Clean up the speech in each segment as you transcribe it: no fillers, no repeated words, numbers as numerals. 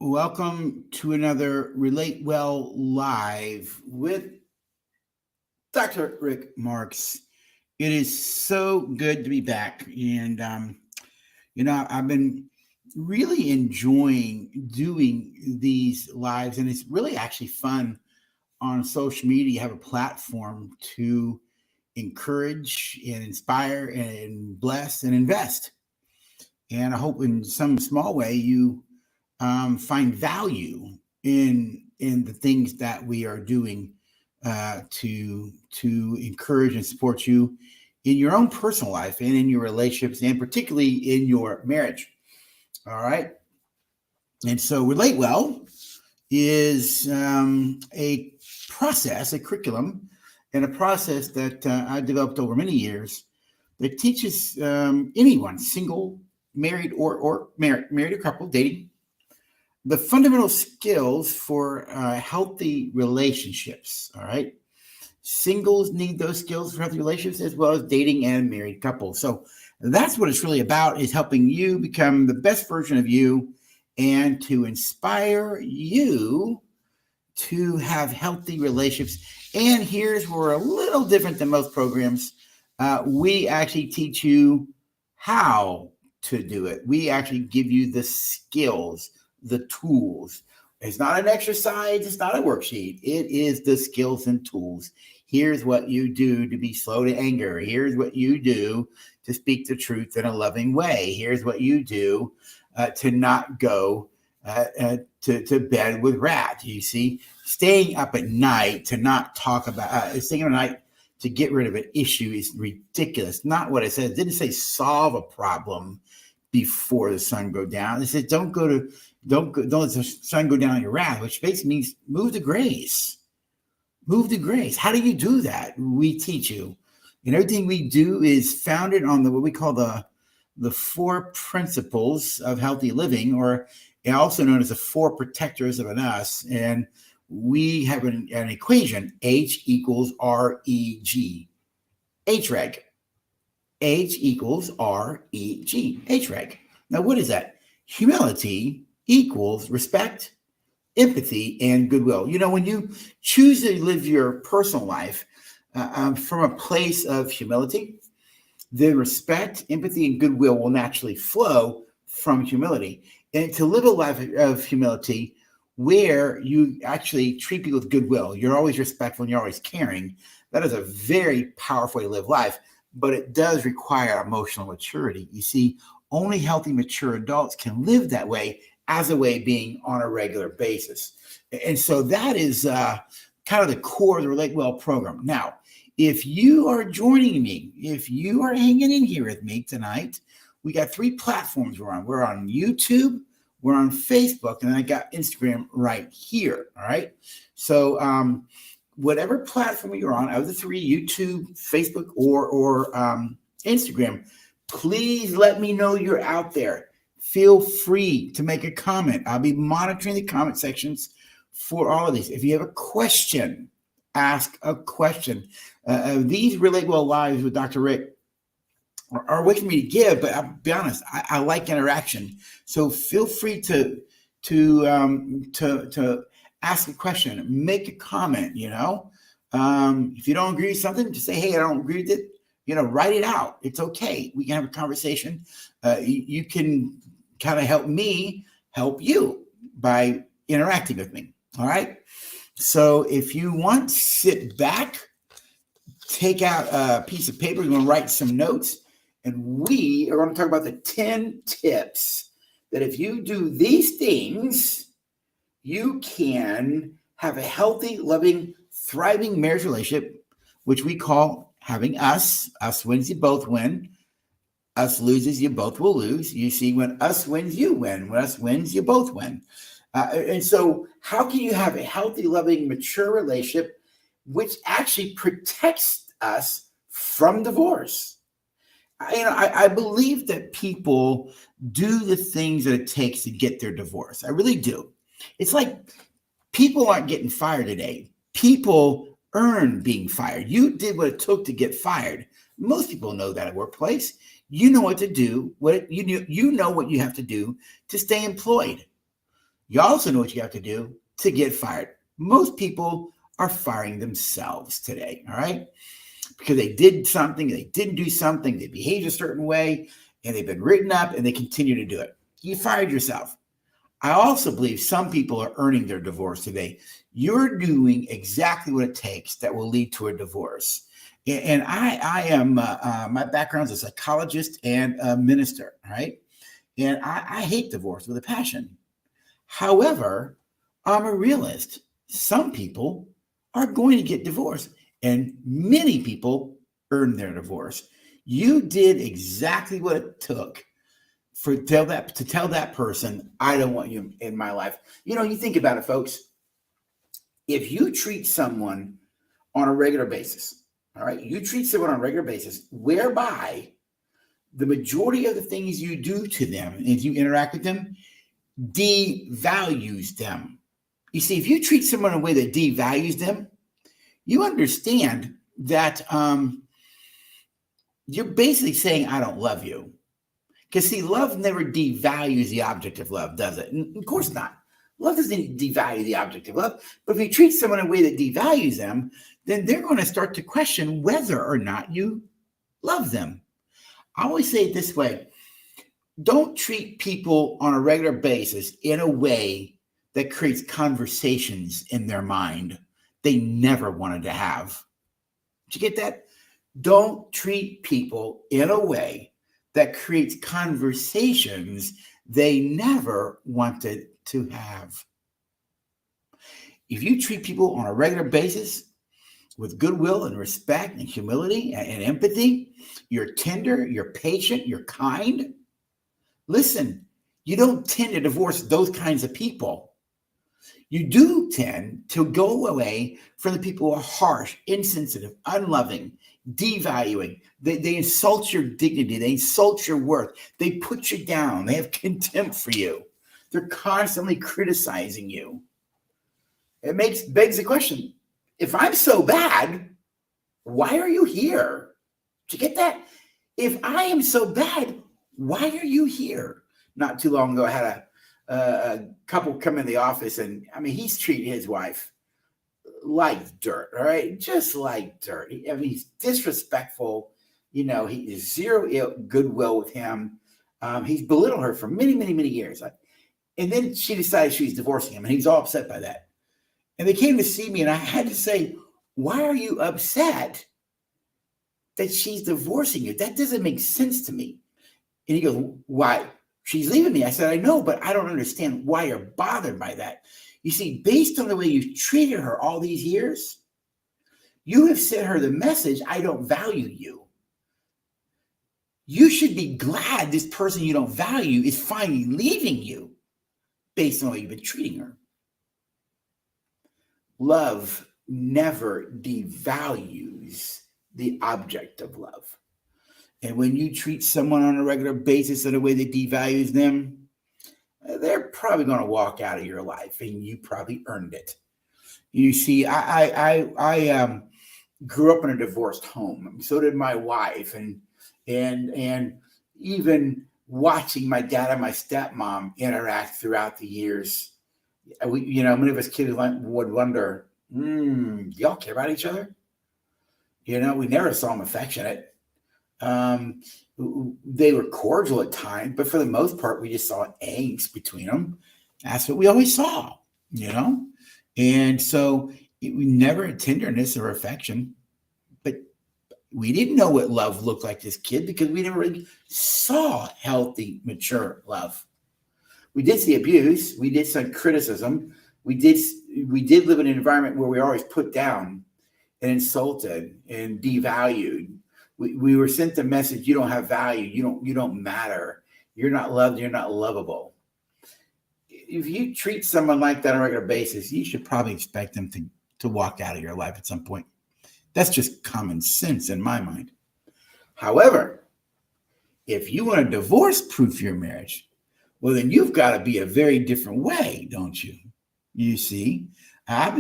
Welcome to another Relate Well Live with Dr. Rick Marks. It is so good to be back. I've been really enjoying doing these lives, and it's really actually fun on social media. You have a platform to encourage and inspire and bless and invest. And I hope in some small way you find value in the things that we are doing to encourage and support you in your own personal life and in your relationships, and particularly in your marriage. All right. And so Relate Well is a process, a curriculum, and a process that I developed over many years that teaches anyone, single, married, or married or couple, dating, the fundamental skills for healthy relationships. All right. Singles need those skills for healthy relationships as well as dating and married couples. So that's what it's really about, is helping you become the best version of you and to inspire you to have healthy relationships. And here's where we're a little different than most programs. We actually teach you how to do it. We actually give you the skills, the tools. It's not an exercise. It's not a worksheet. It is the skills and tools. Here's what you do to be slow to anger. Here's what you do to speak the truth in a loving way. Here's what you do to not go to bed with wrath. You see, staying up at night to not talk about, staying up at night to get rid of an issue is ridiculous. Not what it said. It didn't say solve a problem before the sun go down. It said don't let the sun go down in your wrath, which basically means move to grace. Move to grace. How do you do that? We teach you. And everything we do is founded on what we call the four principles of healthy living, or also known as the four protectors of an us. And we have an equation, H equals REG. HREG. H equals REG. HREG. Now, what is that? Humility equals respect, empathy, and goodwill. You know, when you choose to live your personal life from a place of humility, the respect, empathy, and goodwill will naturally flow from humility. And to live a life of humility where you actually treat people with goodwill, you're always respectful and you're always caring, that is a very powerful way to live life, but it does require emotional maturity. You see, only healthy, mature adults can live that way, as a way of being on a regular basis. And so that is kind of the core of the Relate Well program. Now, if you are joining me, if you are hanging in here with me tonight, we got 3 platforms we're on. We're on YouTube, we're on Facebook, and then I got Instagram right here. All right. So whatever platform you're on, out of the 3, YouTube, Facebook, or Instagram, please let me know you're out there. Feel free to make a comment. I'll be monitoring the comment sections for all of these. If you have a question, ask a question. These Relate Well Lives with Dr. Rick are a way for me to give, but I'll be honest, I like interaction. So feel free to ask a question, make a comment. If you don't agree with something, just say, hey, I don't agree with it. Write it out. It's okay. We can have a conversation. You can kind of help me help you by interacting with me. All right. So if you want, sit back, take out a piece of paper. We're going to write some notes, and we are going to talk about the 10 tips that if you do these things, you can have a healthy, loving, thriving marriage relationship, which we call having us. Us wins, you both win. Us loses, you both will lose. You see, when us wins, you win. When us wins, you both win. And so how can you have a healthy, loving, mature relationship which actually protects us from divorce? I believe that people do the things that it takes to get their divorce. I really do. It's like people aren't getting fired today. People earn being fired. You did what it took to get fired. Most people know that at workplace. You know what to do. You know what you have to do to stay employed. You also know what you have to do to get fired. Most people are firing themselves today, all right? Because they did something, they didn't do something, they behaved a certain way, and they've been written up and they continue to do it. You fired yourself. I also believe some people are earning their divorce today. You're doing exactly what it takes that will lead to a divorce. And I am, my background is a psychologist and a minister, right? And I hate divorce with a passion. However, I'm a realist. Some people are going to get divorced, and many people earn their divorce. You did exactly what it took to tell that person, I don't want you in my life. You think about it, folks. If you treat someone on a regular basis, all right, you treat someone on a regular basis, whereby the majority of the things you do to them as you interact with them devalues them. You see, if you treat someone in a way that devalues them, you understand that you're basically saying, I don't love you. Because, see, love never devalues the object of love, does it? And of course not. Love doesn't devalue the object of love. But if you treat someone in a way that devalues them, then they're going to start to question whether or not you love them. I always say it this way. Don't treat people on a regular basis in a way that creates conversations in their mind they never wanted to have. Did you get that? Don't treat people in a way that creates conversations they never wanted to have. If you treat people on a regular basis with goodwill and respect and humility and empathy, you're tender, you're patient, you're kind. Listen, you don't tend to divorce those kinds of people. You do tend to go away from the people who are harsh, insensitive, unloving, devaluing. They insult your dignity. They insult your worth. They put you down. They have contempt for you. They're constantly criticizing you. It begs the question, if I'm so bad, why are you here? Did you get that? If I am so bad, why are you here? Not too long ago, I had a couple come in the office, and he's treating his wife like dirt, all right? Just like dirt. He's disrespectful. He's zero goodwill with him. He's belittled her for many, many, many years. And then she decided she's divorcing him, and he's all upset by that. And they came to see me, and I had to say, why are you upset that she's divorcing you? That doesn't make sense to me. And he goes, why? She's leaving me. I said, I know, but I don't understand why you're bothered by that. You see, based on the way you've treated her all these years, you have sent her the message, I don't value you. You should be glad this person you don't value is finally leaving you based on the way you've been treating her. Love never devalues the object of love. And when you treat someone on a regular basis in a way that devalues them, they're probably going to walk out of your life, and you probably earned it. You see, I grew up in a divorced home. So did my wife, and even watching my dad and my stepmom interact throughout the years. Many of us kids would wonder, do y'all care about each other? We never saw them affectionate. They were cordial at times, but for the most part, we just saw angst between them. That's what we always saw, And so we never had tenderness or affection, but we didn't know what love looked like as kids because we never really saw healthy, mature love. We did see abuse. We did some criticism. We did live in an environment where we were always put down and insulted and devalued. We were sent the message, you don't have value. You don't matter. You're not loved. You're not lovable. If you treat someone like that on a regular basis, you should probably expect them to walk out of your life at some point. That's just common sense in my mind. However, if you want to divorce-proof your marriage, well, then you've got to be a very different way, don't you? You see, I'll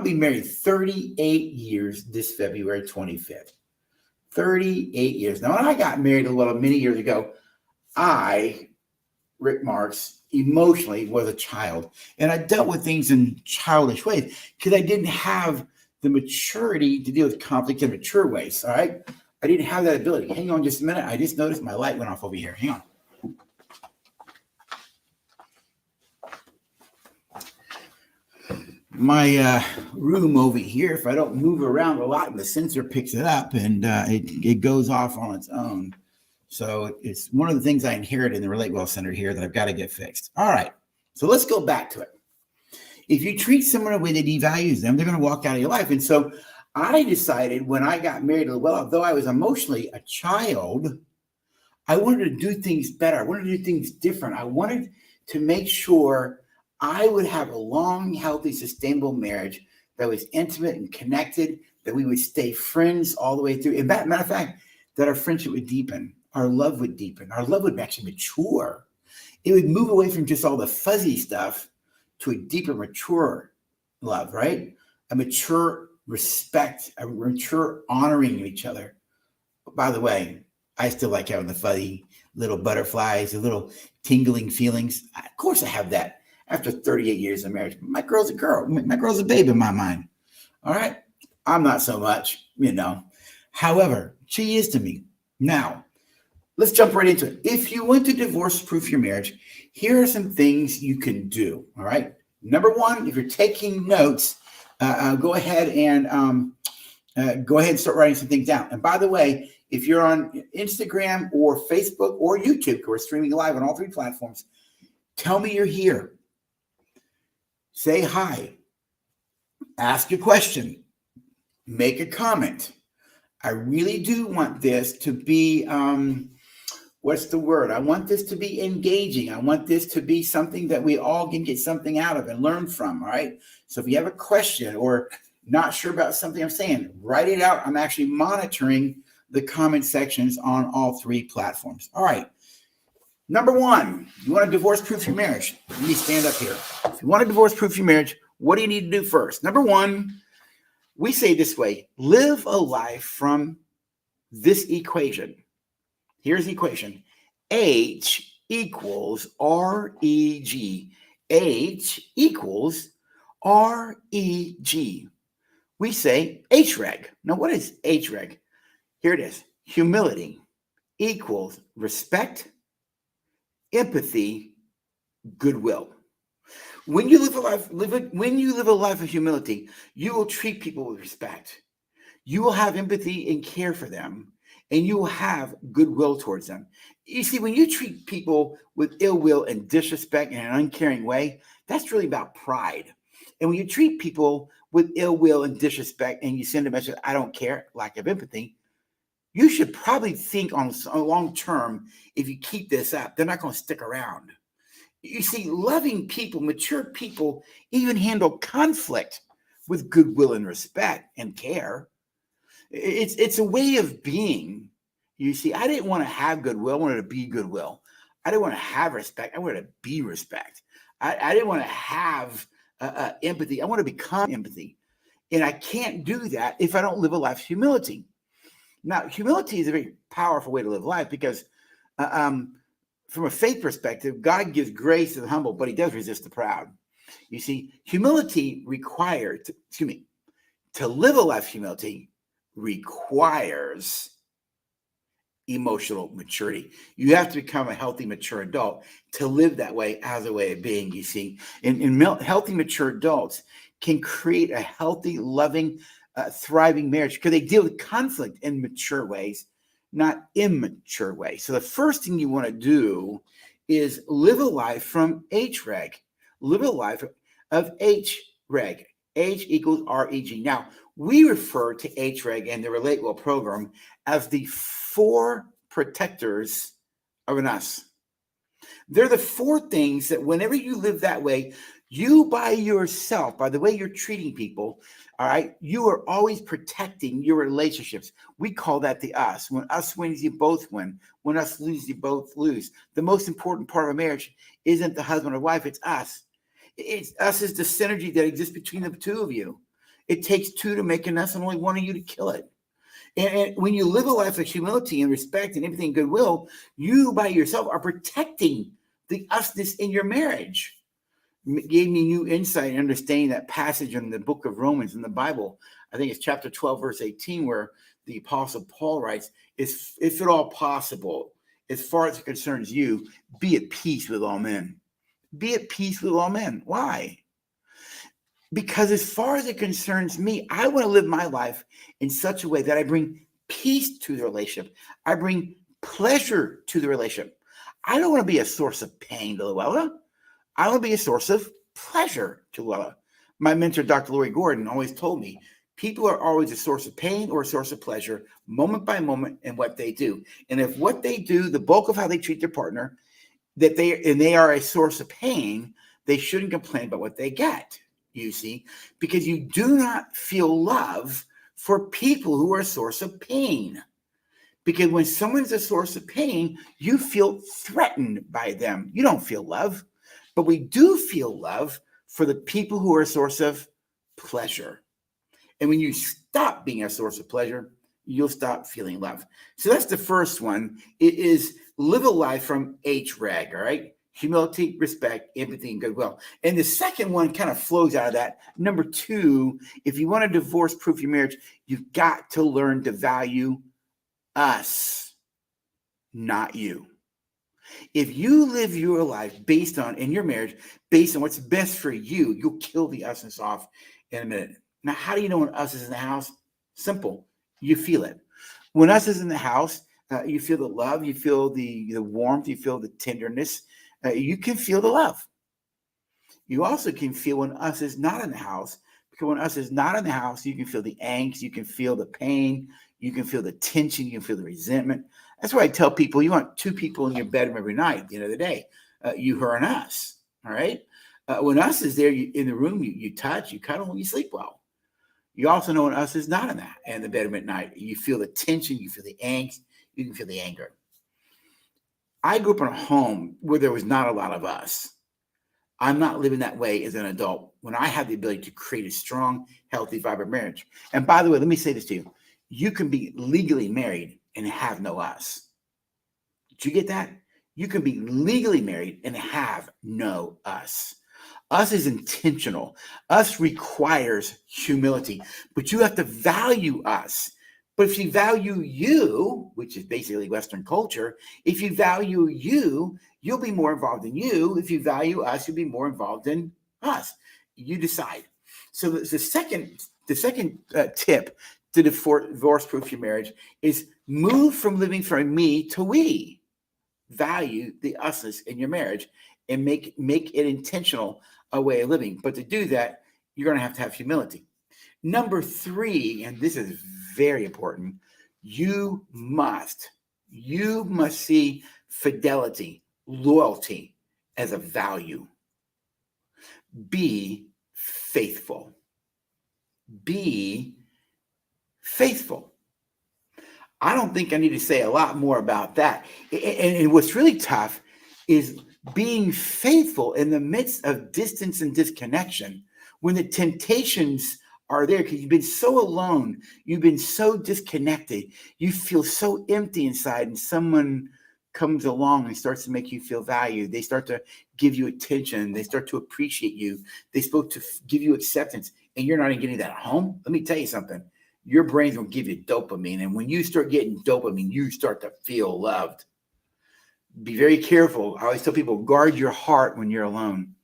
be married 38 years this February 25th. 38 years. Now, when I got married many years ago, Rick Marks, emotionally was a child. And I dealt with things in childish ways because I didn't have the maturity to deal with conflict in mature ways. All right. I didn't have that ability. Hang on just a minute. I just noticed my light went off over here. Hang on. My room over here, if I don't move around a lot, the sensor picks it up and it goes off on its own. So it's one of the things I inherited in the Relate Well Center here that I've got to get fixed. All right. So let's go back to it. If you treat someone in a way that devalues them, they're going to walk out of your life. And so I decided when I got married, well, though I was emotionally a child, I wanted to do things better. I wanted to do things different. I wanted to make sure I would have a long, healthy, sustainable marriage that was intimate and connected, that we would stay friends all the way through. And matter of fact, that our friendship would deepen, our love would deepen, our love would actually mature. It would move away from just all the fuzzy stuff to a deeper, mature love, right? A mature respect, a mature honoring of each other. By the way, I still like having the fuzzy little butterflies, the little tingling feelings. Of course I have that after 38 years of marriage. My girl's a girl. My girl's a babe in my mind. All right? I'm not so much, However, she is to me. Now, let's jump right into it. If you want to divorce-proof your marriage, here are some things you can do, all right? Number one, if you're taking notes, go ahead and start writing some things down. And by the way, if you're on Instagram or Facebook or YouTube, we're streaming live on all three platforms, tell me you're here. Say hi. Ask a question. Make a comment. I really do want this to be, what's the word? I want this to be engaging. I want this to be something that we all can get something out of and learn from, all right? So if you have a question or not sure about something I'm saying, write it out. I'm actually monitoring the comment sections on all three platforms. All right. Number one, you want to divorce-proof your marriage. Let me stand up here. If you want to divorce-proof your marriage, what do you need to do first? Number one, we say this way, live a life from this equation. Here's the equation. H equals REG. H equals REG. We say HREG. Now, what is HREG? Here it is. Humility equals respect, empathy, goodwill. When you live a life of humility, you will treat people with respect. You will have empathy and care for them, and you will have goodwill towards them. You see, when you treat people with ill will and disrespect in an uncaring way, that's really about pride. And when you treat people with ill will and disrespect and you send a message, I don't care, lack of empathy, you should probably think on long term, if you keep this up, they're not going to stick around. You see, loving people, mature people, even handle conflict with goodwill and respect and care. It's a way of being. You see, I didn't want to have goodwill. I wanted to be goodwill. I didn't want to have respect. I wanted to be respect. I didn't want to have empathy. I want to become empathy. And I can't do that if I don't live a life of humility. Now, humility is a very powerful way to live life because from a faith perspective, God gives grace to the humble, but he does resist the proud. You see, humility to live a life of humility requires emotional maturity. You have to become a healthy, mature adult to live that way as a way of being, you see. And healthy, mature adults can create a healthy, loving, thriving marriage because they deal with conflict in mature ways, not immature ways. So the first thing you want to do is live a life from HREG. Live a life of HREG. H equals REG. Now, we refer to HREG and the Relate Well program as the 4 protectors of an us. They're the 4 things that whenever you live that way, you by yourself, by the way you're treating people, all right, you are always protecting your relationships. We call that the us. When us wins, you both win. When us lose, you both lose. The most important part of a marriage isn't the husband or wife, it's us. It's us is the synergy that exists between the two of you. It takes 2 to make an us and only 1 of you to kill it. And when you live a life of humility and respect and empathy and goodwill, you by yourself are protecting the usness in your marriage. Gave me new insight and understanding that passage in the book of Romans in the Bible. I think it's chapter 12, verse 18, where the Apostle Paul writes, if at all possible, as far as it concerns you, be at peace with all men. Be at peace with all men. Why? Because as far as it concerns me, I want to live my life in such a way that I bring peace to the relationship. I bring pleasure to the relationship. I don't want to be a source of pain to Luella. I want to be a source of pleasure to Luella. My mentor, Dr. Lori Gordon, always told me, people are always a source of pain or a source of pleasure, moment by moment, in what they do. And if what they do, the bulk of how they treat their partner, they are a source of pain, they shouldn't complain about what they get, you see, because you do not feel love for people who are a source of pain. Because when someone's a source of pain, you feel threatened by them. You don't feel love, but we do feel love for the people who are a source of pleasure. And when you stop being a source of pleasure, you'll stop feeling love. So that's the first one. It is live a life from HREG, all right? Humility, respect, empathy, and goodwill. And the second one kind of flows out of that. Number 2, if you want to divorce-proof your marriage, you've got to learn to value us, not you. If you live your life in your marriage, based on what's best for you, you'll kill the usness off in a minute. Now, how do you know when us is in the house? Simple. You feel it. When us is in the house, you feel the love, you feel the warmth, you feel the tenderness. You can feel the love. You also can feel when us is not in the house, because when us is not in the house, you can feel the angst, you can feel the pain, you can feel the tension, you can feel the resentment. That's why I tell people, you want 2 people in your bedroom every night at the end of the day. You, her, and us, all right? When us is there in the room, you touch, you cuddle, you sleep well. You also know when us is not in the bedroom at night. You feel the tension, you feel the angst, you can feel the anger. I grew up in a home where there was not a lot of us. I'm not living that way as an adult when I have the ability to create a strong, healthy, vibrant marriage. And by the way, let me say this to you. You can be legally married and have no us. Did you get that? You can be legally married and have no us. Us is intentional. Us requires humility, but you have to value us. But if you value you, which is basically Western culture, if you value you, you'll be more involved in you. If you value us, you'll be more involved in us. You decide. So the second tip to divorce-proof your marriage is move from living from me to we. Value the usness in your marriage and make it intentional a way of living. But to do that, you're going to have humility. Number 3, and this is very important, you must see fidelity, loyalty as a value. Be faithful. Be faithful. I don't think I need to say a lot more about that. And what's really tough is being faithful in the midst of distance and disconnection when the temptations are there because you've been so alone, you've been so disconnected, you feel so empty inside, and someone comes along and starts to make you feel valued. They start to give you attention. They start to appreciate you. They start to give you acceptance, and you're not even getting that at home. Let me tell you something. Your brain's going to give you dopamine, and when you start getting dopamine, you start to feel loved. Be very careful. I always tell people, guard your heart when you're alone.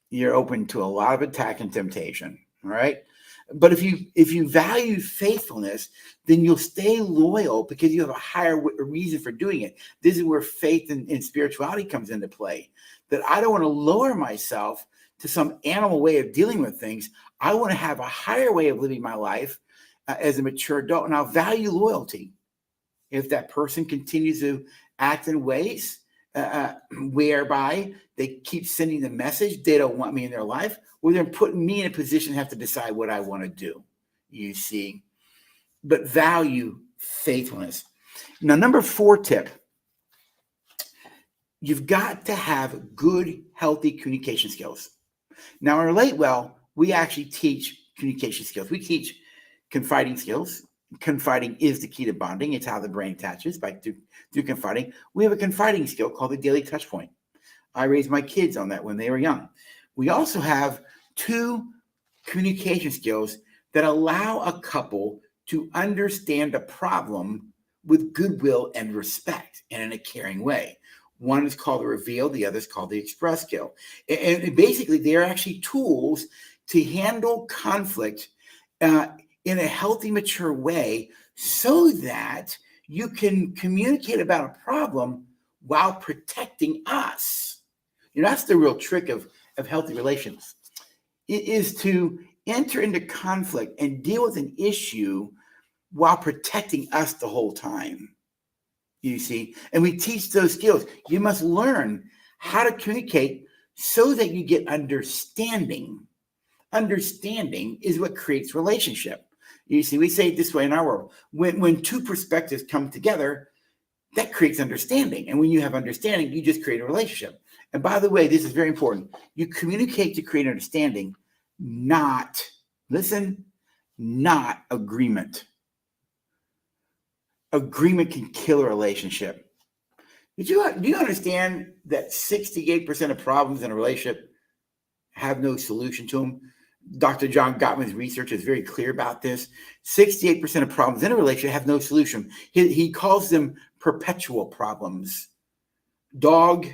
You're open to a lot of attack and temptation, all right? But if you value faithfulness, then you'll stay loyal because you have a higher reason for doing it. This is where faith and spirituality comes into play. That I don't want to lower myself to some animal way of dealing with things. I want to have a higher way of living my life as a mature adult, and I'll value loyalty. If that person continues to act in ways whereby they keep sending the message they don't want me in their life, well, they're putting me in a position to have to decide what I want to do, you see. But value faithfulness. Now, number 4 tip, you've got to have good, healthy communication skills. Now, in Relate Well, we actually teach communication skills. We teach confiding skills. Confiding is the key to bonding. It's how the brain attaches through confiding. We have a confiding skill called the daily touch point. I raised my kids on that when they were young. We also have 2 communication skills that allow a couple to understand a problem with goodwill and respect and in a caring way. One is called the reveal, the other is called the express skill. And basically, they're actually tools to handle conflict in a healthy, mature way so that you can communicate about a problem while protecting us. That's the real trick of healthy relations. It is to enter into conflict and deal with an issue while protecting us the whole time. You see, and we teach those skills. You must learn how to communicate so that you get understanding. Understanding is what creates relationship. You see, we say it this way in our world. When 2 perspectives come together, that creates understanding. And when you have understanding, you just create a relationship. And by the way, this is very important. You communicate to create understanding, not agreement. Agreement can kill a relationship. Do you understand that 68% of problems in a relationship have no solution to them? Dr. John Gottman's research is very clear about this. 68% of problems in a relationship have no solution. He calls them perpetual problems. Dog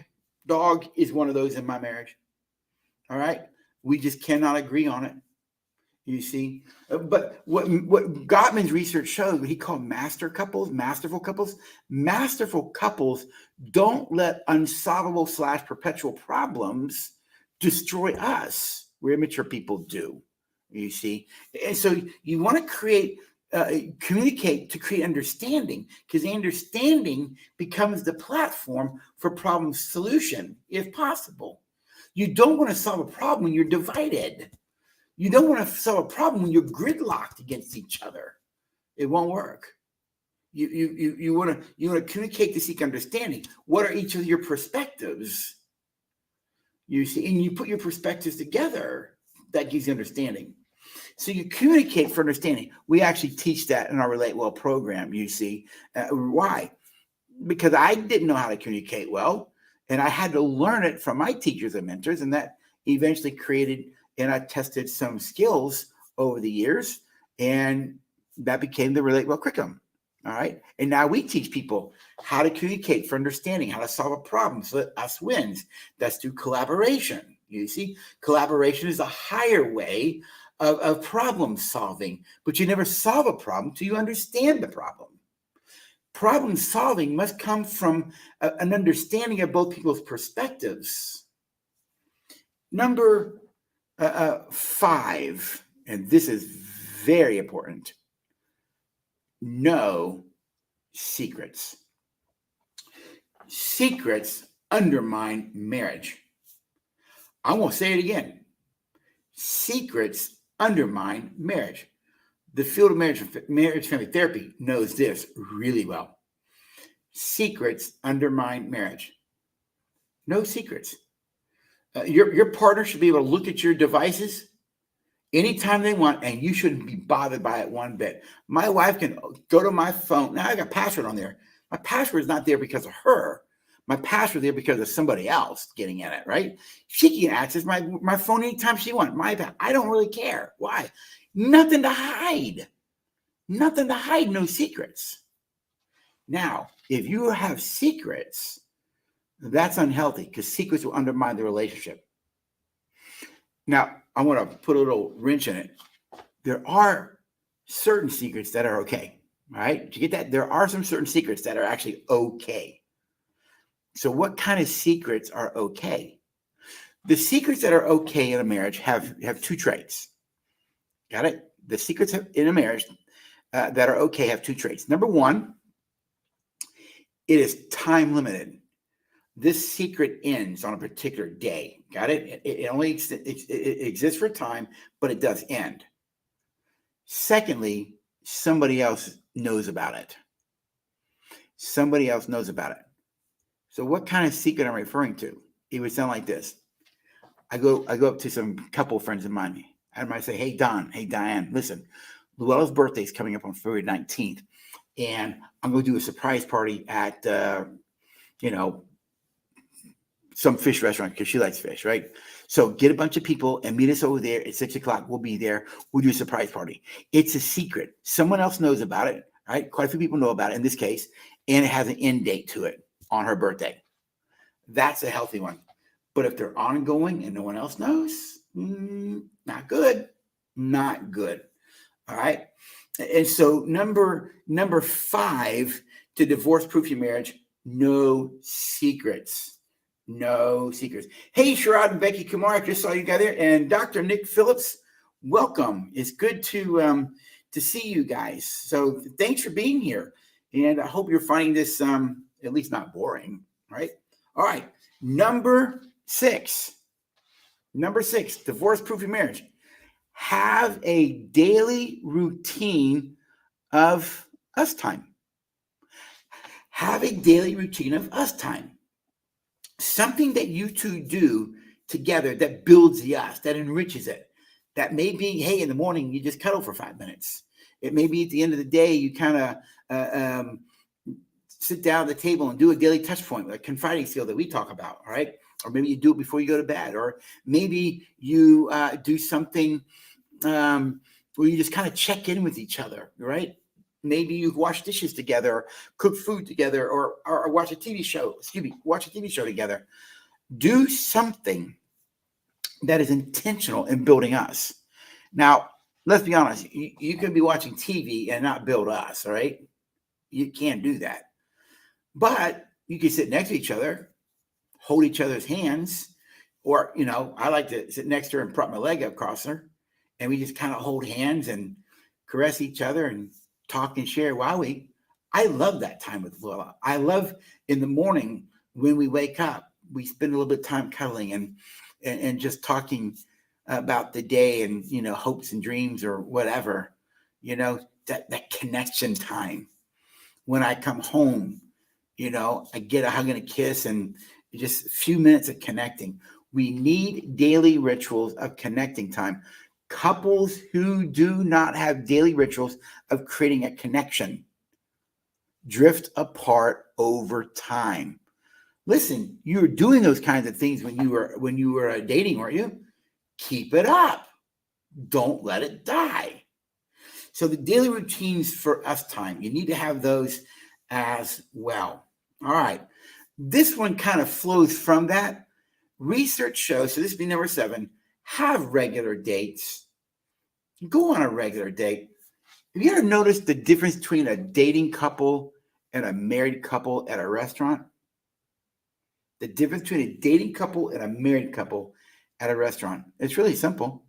is one of those in my marriage. All right. We just cannot agree on it. You see, but what Gottman's research shows, what he called masterful couples don't let unsolvable / perpetual problems destroy us. Where immature people do. You see, and so you want to communicate to create understanding, because the understanding becomes the platform for problem solution, if possible. You don't want to solve a problem when you're divided. You don't want to solve a problem when you're gridlocked against each other. It won't work. You want to communicate to seek understanding. What are each of your perspectives? You see, and you put your perspectives together. That gives you understanding. So you communicate for understanding. We actually teach that in our Relate Well program. You see, why? Because I didn't know how to communicate well, and I had to learn it from my teachers and mentors, and that eventually created. And I tested some skills over the years, and that became the Relate Well curriculum. All right. And now we teach people how to communicate for understanding, how to solve a problem so that us wins. That's through collaboration. You see, collaboration is a higher way of problem solving, but you never solve a problem till you understand the problem. Problem solving must come from an understanding of both people's perspectives. Number 5, and this is very important. No secrets. Secrets undermine marriage. I'm going to say it again. Secrets undermine marriage. The field of marriage family therapy knows this really well. Secrets undermine marriage. No secrets. Your partner should be able to look at your devices anytime they want, and you shouldn't be bothered by it one bit. My wife can go to my phone. Now I got a password on there. My password is not there because of her. My password is there because of somebody else getting in it, right? She can access my phone anytime she wants. My iPad. I don't really care. Why? Nothing to hide. Nothing to hide. No secrets. Now, if you have secrets, that's unhealthy, because secrets will undermine the relationship. Now, I want to put a little wrench in it. There are certain secrets that are okay. All right. Did you get that? There are some certain secrets that are actually okay. So what kind of secrets are okay? The secrets that are okay in a marriage have 2 traits. Got it? The secrets in a marriage that are okay have 2 traits. Number 1, it is time limited. This secret ends on a particular day. Got it? It only exists for time, but it does end. Secondly, somebody else knows about it. Somebody else knows about it. So what kind of secret am I referring to? It would sound like this. I go up to some couple friends of mine, and I say, hey, Don, hey, Diane, listen, Luella's birthday is coming up on February 19th, and I'm going to do a surprise party at, some fish restaurant because she likes fish, right? So get a bunch of people and meet us over there at 6:00. We'll be there. We'll do a surprise party. It's a secret. Someone else knows about it, right? Quite a few people know about it in this case, and it has an end date to it on her birthday. That's a healthy one. But if they're ongoing and no one else knows, not good. Not good. All right. And so number 5 to divorce-proof your marriage, no secrets. No secrets. Hey, Sherrod and Becky Kumar, I just saw you guys there. And Dr. Nick Phillips, welcome. It's good to see you guys. So thanks for being here. And I hope you're finding this at least not boring, right? All right. Number 6, divorce-proof your marriage. Have a daily routine of us time. Have a daily routine of us time. Something that you two do together that builds the us, that enriches it. That may be, hey, in the morning, you just cuddle for 5 minutes. It may be at the end of the day, you kind of sit down at the table and do a daily touch point, like confiding skill that we talk about, all right? Or maybe you do it before you go to bed. Or maybe you do something where you just kind of check in with each other, right? Maybe you wash dishes together, cook food together, or watch a TV show. Watch a TV show together. Do something that is intentional in building us. Now, let's be honest. You can be watching TV and not build us, all right? You can't do that. But you can sit next to each other, hold each other's hands, or, I like to sit next to her and prop my leg up across her, and we just kind of hold hands and caress each other and talk and share. I love that time with Lola. I love in the morning when we wake up, we spend a little bit of time cuddling and just talking about the day and, hopes and dreams or whatever, that connection time. When I come home, I get a hug and a kiss and just a few minutes of connecting. We need daily rituals of connecting time. Couples who do not have daily rituals of creating a connection drift apart over time. Listen, you were doing those kinds of things when you were dating, weren't you? Keep it up. Don't let it die. So the daily routines for us time, you need to have those as well. All right. This one kind of flows from that. Research shows, so this would be number 7, have regular dates. Go on a regular date. Have you ever noticed the difference between a dating couple and a married couple at a restaurant? The difference between a dating couple and a married couple at a restaurant. It's really simple.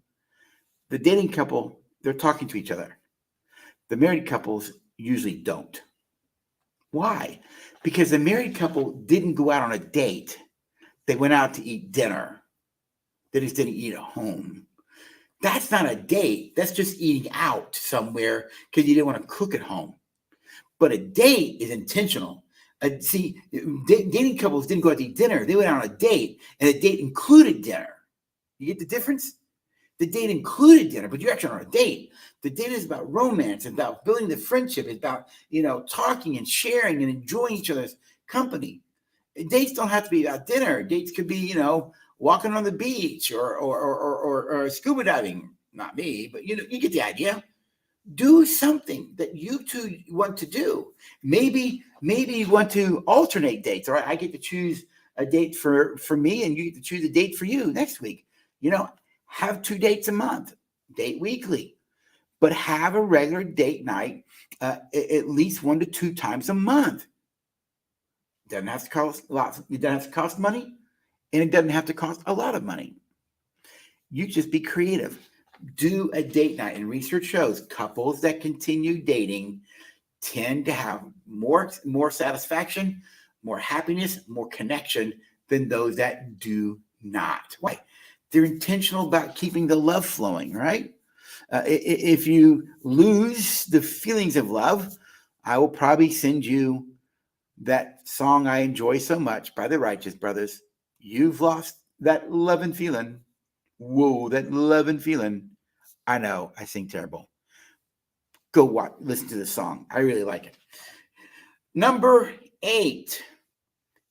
The dating couple, they're talking to each other. The married couples usually don't. Why? Because the married couple didn't go out on a date. They went out to eat dinner. They just didn't eat at home. That's not a date. That's just eating out somewhere because you didn't want to cook at home. But a date is intentional. Dating couples didn't go out to eat dinner. They went out on a date, and the date included dinner. You get the difference? The date included dinner, but you're actually on a date. The date is about romance, about building the friendship, it's about, talking and sharing and enjoying each other's company. Dates don't have to be about dinner. Dates could be, walking on the beach or scuba diving. Not me, but you get the idea. Do something that you two want to do. Maybe you want to alternate dates. All right, I get to choose a date for me, and you get to choose a date for you next week. Have 2 dates a month, date weekly, but have a regular date night at least 1 to 2 times a month. Doesn't have to cost lots. It doesn't have to cost money, and it doesn't have to cost a lot of money. You just be creative. Do a date night, and research shows couples that continue dating tend to have more satisfaction, more happiness, more connection than those that do not. Why? They're intentional about keeping the love flowing, right? If you lose the feelings of love, I will probably send you that song I enjoy so much by the Righteous Brothers. You've lost that loving feeling. Whoa, that loving feeling. I know, I sing terrible. Go listen to the song. I really like it. Number 8,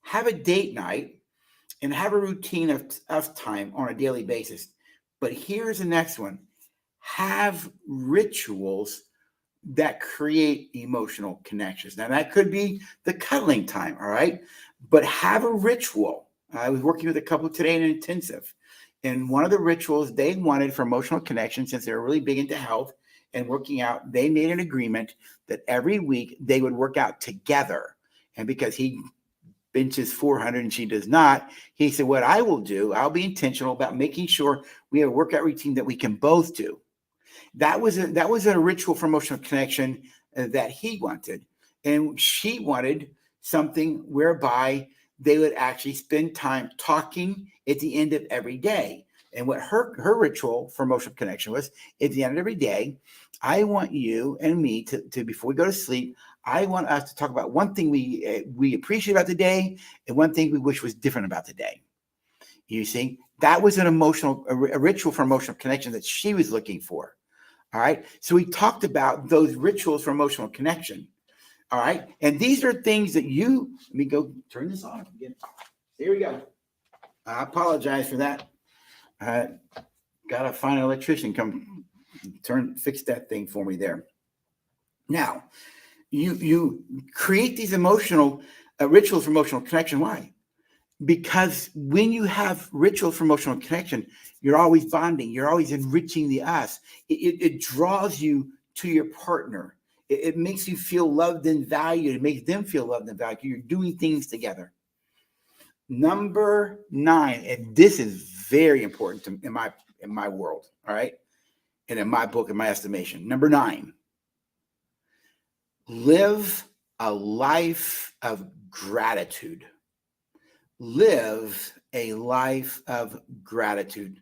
have a date night and have a routine of time on a daily basis. But here's the next one. Have rituals that create emotional connections. Now, that could be the cuddling time, all right? But have a ritual. I was working with a couple today in an intensive, and one of the rituals they wanted for emotional connection, since they were really big into health and working out, they made an agreement that every week they would work out together. And because he benches 400 and she does not, he said, what I will do, I'll be intentional about making sure we have a workout routine that we can both do. That was a ritual for emotional connection that he wanted. And she wanted something whereby they would actually spend time talking at the end of every day. And what her ritual for emotional connection was, at the end of every day, I want you and me to before we go to sleep, I want us to talk about one thing we appreciate about the day and one thing we wish was different about the day. You see, that was a ritual for emotional connection that she was looking for. All right. So we talked about those rituals for emotional connection. All right. And these are things that let me go turn this on again. Here we go. I apologize for that. Got to find an electrician, come fix that thing for me there. Now, you create these emotional rituals for emotional connection. Why? Because when you have rituals for emotional connection, you're always bonding. You're always enriching the us. It draws you to your partner. It makes you feel loved and valued. It makes them feel loved and valued. You're doing things together. Number 9, and this is very important in my world, all right? And in my book, in my estimation. Number 9, live a life of gratitude. Live a life of gratitude.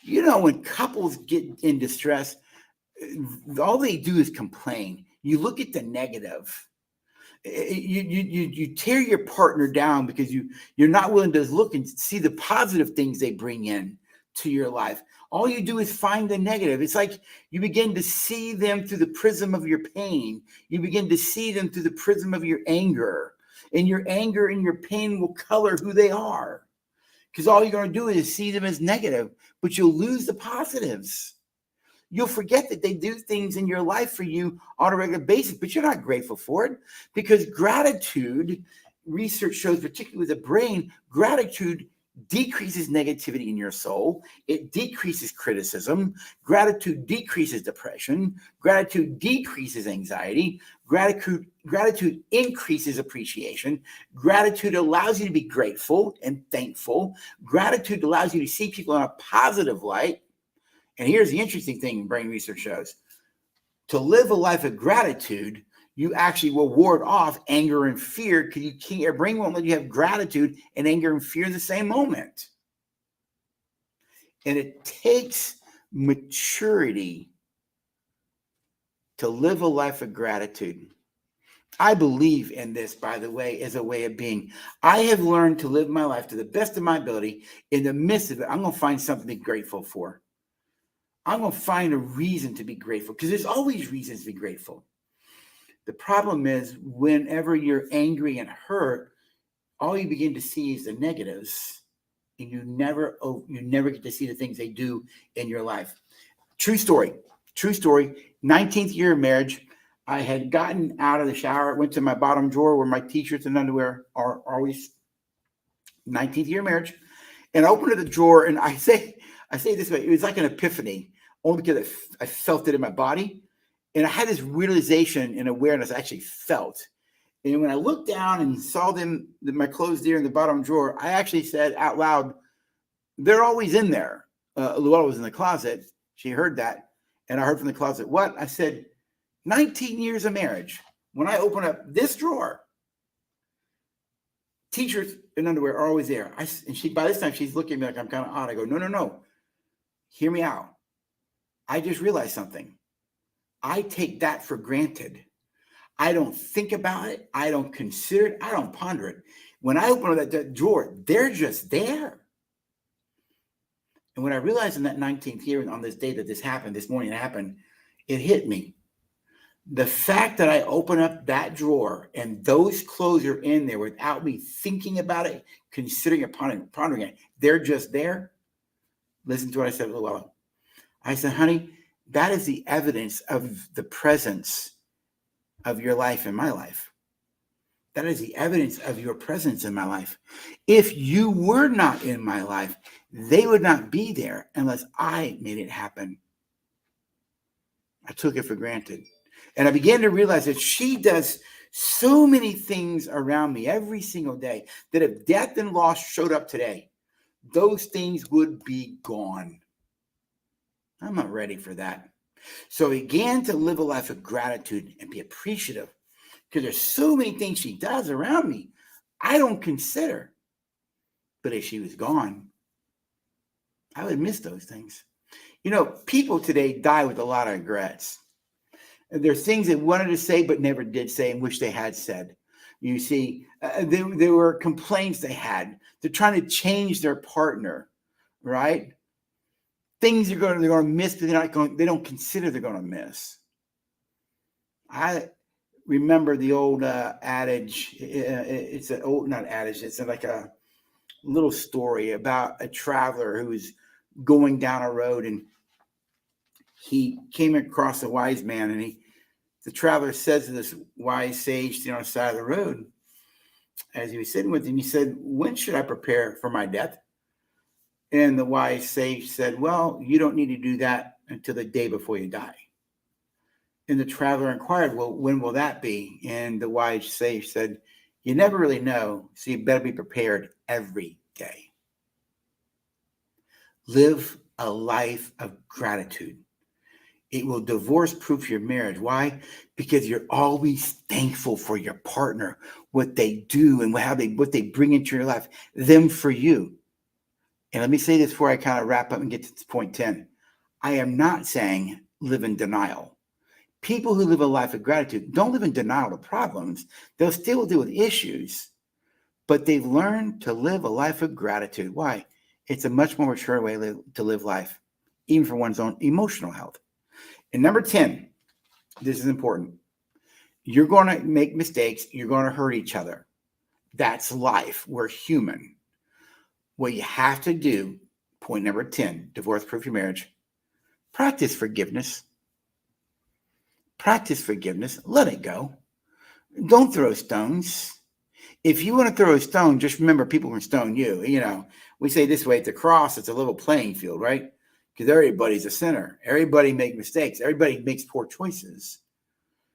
You know, when couples get in distress, all they do is complain. You look at the negative. You tear your partner down because you're not willing to look and see the positive things they bring in to your life. All you do is find the negative. It's like you begin to see them through the prism of your pain. You begin to see them through the prism of your anger. And your anger and your pain will color who they are. Because all you're going to do is see them as negative, but you'll lose the positives. You'll forget that they do things in your life for you on a regular basis, but you're not grateful for it. Because gratitude, research shows, particularly with the brain, gratitude decreases negativity in your soul. It decreases criticism. Gratitude decreases depression. Gratitude decreases anxiety. Gratitude increases appreciation. Gratitude allows you to be grateful and thankful. Gratitude allows you to see people in a positive light. And here's the interesting thing brain research shows. To live a life of gratitude, you actually will ward off anger and fear, because your brain won't let you have gratitude and anger and fear in the same moment. And it takes maturity to live a life of gratitude. I believe in this, by the way, as a way of being. I have learned to live my life to the best of my ability. In the midst of it, I'm going to find something to be grateful for. I'm going to find a reason to be grateful, because there's always reasons to be grateful. The problem is, whenever you're angry and hurt, all you begin to see is the negatives, and you never get to see the things they do in your life. True story. 19th year of marriage. I had gotten out of the shower, went to my bottom drawer where my t-shirts and underwear are always. 19th year of marriage. And I opened the drawer, and I say this way, it was like an epiphany, only because I felt it in my body. And I had this realization and awareness I actually felt. And when I looked down and saw my clothes there in the bottom drawer, I actually said out loud, they're always in there. Luella was in the closet. She heard that. And I heard from the closet, what? I said, 19 years of marriage. When I open up this drawer, t-shirts and underwear are always there. By this time, she's looking at me like I'm kind of odd. I go, no. Hear me out. I just realized something. I take that for granted. I don't think about it. I don't consider it. I don't ponder it. When I open up that drawer, they're just there. And when I realized in that 19th year, on this day that this happened, this morning it happened, it hit me. The fact that I open up that drawer and those clothes are in there without me thinking about it, considering it, pondering it, they're just there. Listen to what I said a little while ago. I said, honey, that is the evidence of the presence of your life in my life. That is the evidence of your presence in my life. If you were not in my life, they would not be there unless I made it happen. I took it for granted. And I began to realize that she does so many things around me every single day that if death and loss showed up today, those things would be gone. I'm not ready for that. So I began to live a life of gratitude and be appreciative because there's so many things she does around me I don't consider. But if she was gone, I would miss those things. You know, people today die with a lot of regrets. There's things they wanted to say but never did say and wish they had said. You see, there were complaints they had. They're trying to change their partner, right? Things they're going to miss, but they don't consider they're going to miss. I remember the old adage. It's an old, not adage. It's like a little story about a traveler who was going down a road and he came across a wise man, and the traveler says to this wise sage on the side of the road, as he was sitting with him, he said, when should I prepare for my death? And the wise sage said, well, you don't need to do that until the day before you die. And the traveler inquired, well, when will that be? And the wise sage said, you never really know, so you better be prepared every day. Live a life of gratitude. It will divorce-proof your marriage. Why? Because you're always thankful for your partner, what they do and what they bring into your life, them for you. And let me say this before I kind of wrap up and get to point 10. I am not saying live in denial. People who live a life of gratitude don't live in denial of problems. They'll still deal with issues, but they've learned to live a life of gratitude. Why? It's a much more mature way to live life, even for one's own emotional health. And number 10, this is important. You're going to make mistakes. You're going to hurt each other. That's life. We're human. What you have to do, point number 10, divorce-proof your marriage, practice forgiveness. Practice forgiveness. Let it go. Don't throw stones. If you want to throw a stone, just remember people can stone you. You know, we say this way, at the cross, it's a level playing field, right? Because everybody's a sinner. Everybody makes mistakes. Everybody makes poor choices.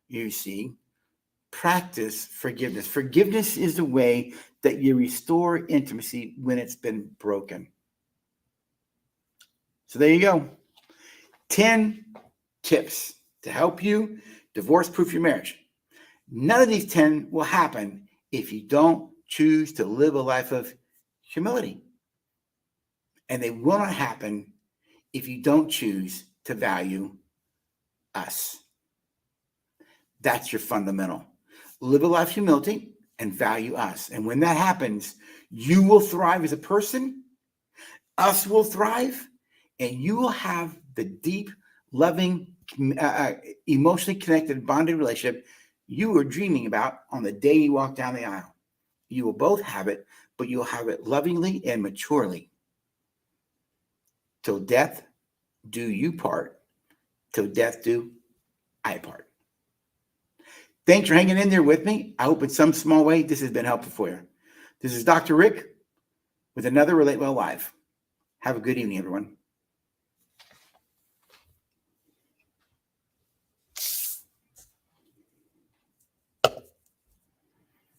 You see, practice forgiveness. Forgiveness is the way that you restore intimacy when it's been broken. So there you go. 10 tips to help you divorce-proof your marriage. None of these 10 will happen if you don't choose to live a life of humility. And they will not happen if you don't choose to value us. That's your fundamental. Live a life of humility and value us. And when that happens, you will thrive as a person, us will thrive, and you will have the deep, loving, emotionally connected, bonded relationship you were dreaming about on the day you walk down the aisle. You will both have it, but you'll have it lovingly and maturely. Till death do you part. Till death do I part. Thanks for hanging in there with me. I hope in some small way this has been helpful for you. This is Dr. Rick with another Relate Well Live. Have a good evening, everyone.